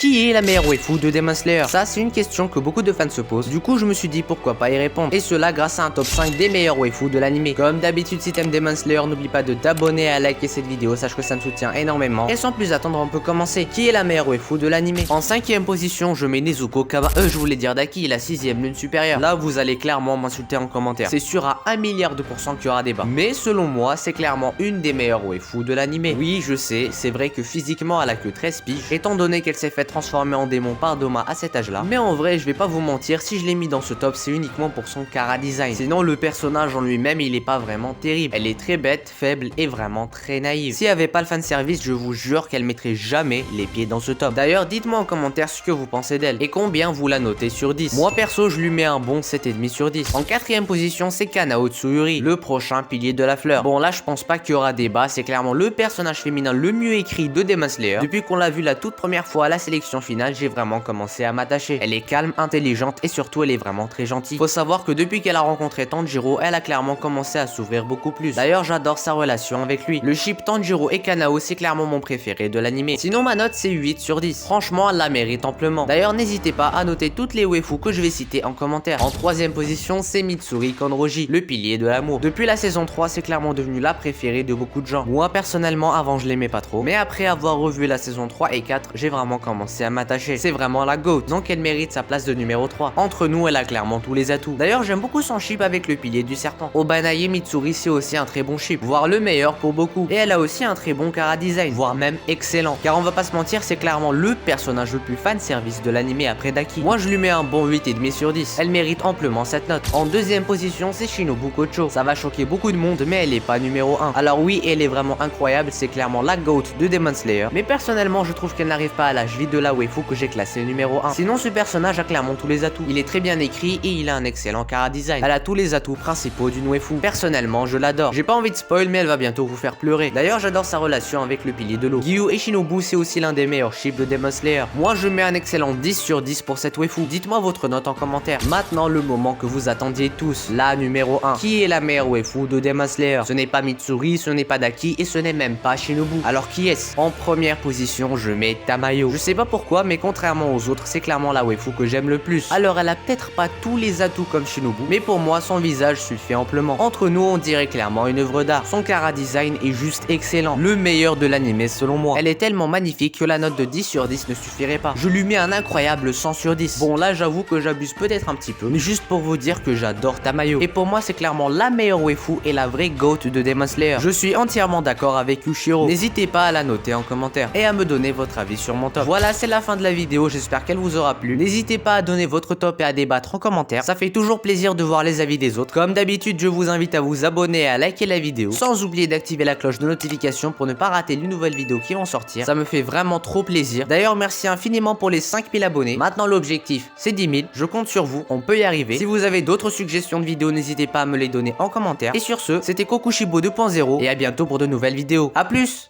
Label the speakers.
Speaker 1: Qui est la meilleure waifu de Demon Slayer? Ça, c'est une question que beaucoup de fans se posent. Du coup, je me suis dit pourquoi pas y répondre. Et cela grâce à un top 5 des meilleurs waifus de l'anime. Comme d'habitude, si t'aimes Demon Slayer, n'oublie pas de t'abonner et à liker cette vidéo. Sache que ça me soutient énormément. Et sans plus attendre, on peut commencer. Qui est la meilleure waifu de l'anime? En 5ème position, je mets Nezuko Kaba. Je voulais dire Daki, la 6ème lune supérieure. Là, vous allez clairement m'insulter en commentaire. C'est sûr à 1 milliard de pourcents qu'il y aura débat. Mais selon moi, c'est clairement une des meilleures waifus de l'anime. Oui, je sais, c'est vrai que physiquement, elle a que 13 piges. Étant donné qu'elle s'est fait transformer en démon par Doma à cet âge là. Mais en vrai je vais pas vous mentir, si je l'ai mis dans ce top c'est uniquement pour son chara design. Sinon le personnage en lui-même il est pas vraiment terrible. Elle est très bête, faible et vraiment très naïve. S'il y avait pas le fanservice je vous jure qu'elle mettrait jamais les pieds dans ce top. D'ailleurs dites-moi en commentaire ce que vous pensez d'elle et combien vous la notez sur 10. Moi perso je lui mets un bon 7,5 sur 10. En 4ème position c'est Kanao Tsuuri, le prochain pilier de la fleur. Bon là je pense pas qu'il y aura débat, c'est clairement le personnage féminin le mieux écrit de Demon Slayer. Depuis qu'on l'a vu la toute première fois à la sélection finale, j'ai vraiment commencé à m'attacher. Elle est calme, intelligente et surtout elle est vraiment très gentille. Faut savoir que depuis qu'elle a rencontré Tanjiro, elle a clairement commencé à s'ouvrir beaucoup plus. D'ailleurs j'adore sa relation avec lui. Le ship Tanjiro et Kanao c'est clairement mon préféré de l'anime. Sinon ma note c'est 8 sur 10. Franchement elle la mérite amplement. D'ailleurs n'hésitez pas à noter toutes les waifus que je vais citer en commentaire. En 3ème position c'est Mitsuri Konroji, le pilier de l'amour. Depuis la saison 3 c'est clairement devenu la préférée de beaucoup de gens. Moi personnellement avant je l'aimais pas trop. Mais après avoir revu la saison 3 et 4 j'ai vraiment commencé à m'attacher. C'est vraiment la GOAT, donc elle mérite sa place de numéro 3. Entre nous, elle a clairement tous les atouts. D'ailleurs, j'aime beaucoup son chip avec le pilier du serpent. Obanae Mitsuri, c'est aussi un très bon chip, voire le meilleur pour beaucoup. Et elle a aussi un très bon chara design, voire même excellent. Car on va pas se mentir, c'est clairement le personnage le plus fanservice de l'anime après Daki. Moi, je lui mets un bon 8,5 sur 10. Elle mérite amplement cette note. En 2ème position, c'est Shinobu Kocho. Ça va choquer beaucoup de monde, mais elle est pas numéro 1. Alors oui, elle est vraiment incroyable, c'est clairement la GOAT de Demon Slayer. Mais personnellement, je trouve qu'elle n'arrive pas à l'âge vide de la waifu que j'ai classé numéro 1. Sinon ce personnage a clairement tous les atouts. Il est très bien écrit et il a un excellent chara design. Elle a tous les atouts principaux d'une waifu. Personnellement je l'adore. J'ai pas envie de spoil mais elle va bientôt vous faire pleurer. D'ailleurs j'adore sa relation avec le pilier de l'eau. Gyu et Shinobu c'est aussi l'un des meilleurs ships de Demon Slayer. Moi je mets un excellent 10 sur 10 pour cette waifu. Dites-moi votre note en commentaire. Maintenant le moment que vous attendiez tous. La numéro 1. Qui est la meilleure waifu de Demon Slayer? Ce n'est pas Mitsuri, ce n'est pas Daki et ce n'est même pas Shinobu. Alors qui est-ce? En première position je mets Tamayo. Je sais pas pourquoi mais contrairement aux autres c'est clairement la waifu que j'aime le plus. Alors elle a peut-être pas tous les atouts comme Shinobu, mais pour moi son visage suffit amplement. Entre nous on dirait clairement une œuvre d'art. Son chara design est juste excellent, le meilleur de l'anime selon moi. Elle est tellement magnifique que la note de 10 sur 10 ne suffirait pas. Je lui mets un incroyable 100 sur 10. Bon là j'avoue que j'abuse peut-être un petit peu, mais juste pour vous dire que j'adore Tamayo. Et pour moi c'est clairement la meilleure waifu et la vraie GOAT de Demon Slayer. Je suis entièrement d'accord avec Yushiro. N'hésitez pas à la noter en commentaire et à me donner votre avis sur mon top. Voilà, c'est la fin de la vidéo, j'espère qu'elle vous aura plu. N'hésitez pas à donner votre top et à débattre en commentaire, ça fait toujours plaisir de voir les avis des autres. Comme d'habitude, je vous invite à vous abonner et à liker la vidéo, sans oublier d'activer la cloche de notification pour ne pas rater les nouvelles vidéos qui vont sortir. Ça me fait vraiment trop plaisir. D'ailleurs, merci infiniment pour les 5000 abonnés. Maintenant, l'objectif, c'est 10 000. Je compte sur vous, on peut y arriver. Si vous avez d'autres suggestions de vidéos, n'hésitez pas à me les donner en commentaire. Et sur ce, c'était Kokushibo 2.0 et à bientôt pour de nouvelles vidéos. A plus!